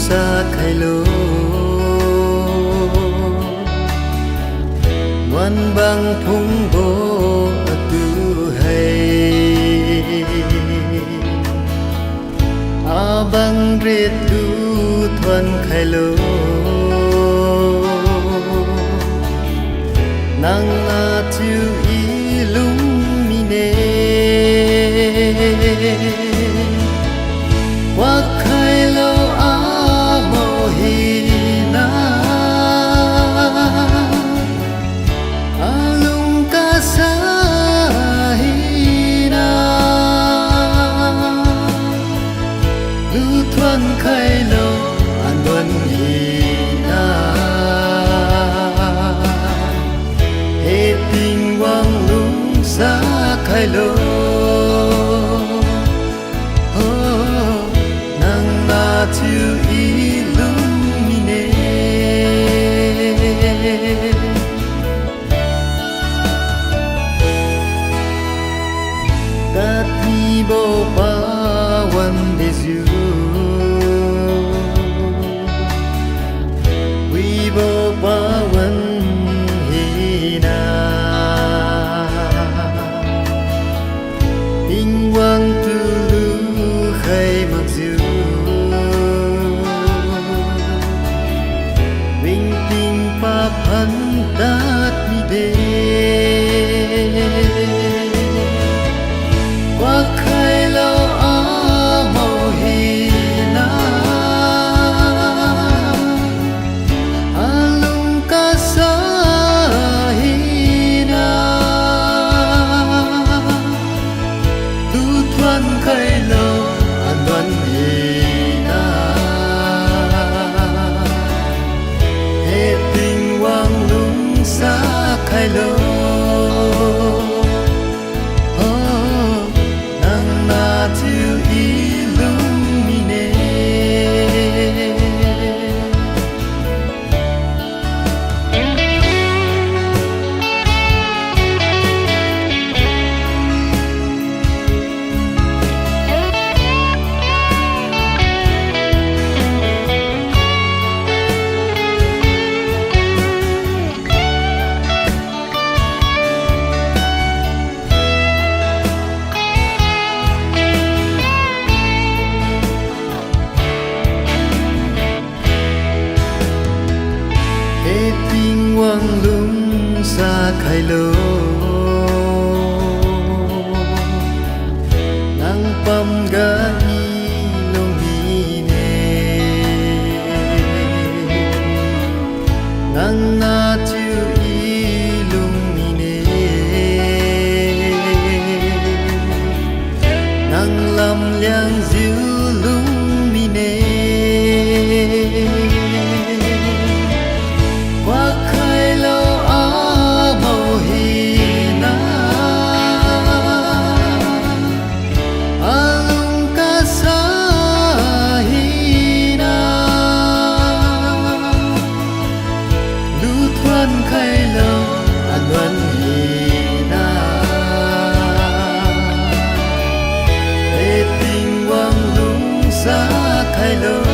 sa khai lô ngoan bang phung bố tu hay a bang rê tu thuần khai lô nang na tu illumine wa khai lô a mo hi na alung ka sa hi na lu thuần khai lô an luân hi na he tình quang lung sa khai lô to illuminate that we both are one is you we both are one hina tình quang tu lu khai mặc dù papan dat mi de wa khai lo a mo hi na alung ka sa hi na tu thuan khai lo an đoan hi sa khai lô nang na tu illuminate tình quang lung sa khai lô nang pam ga ilong hine nang na tu illumine nang lam liang diu lumine khai lô an luân hi na tình quang lung sa khai lô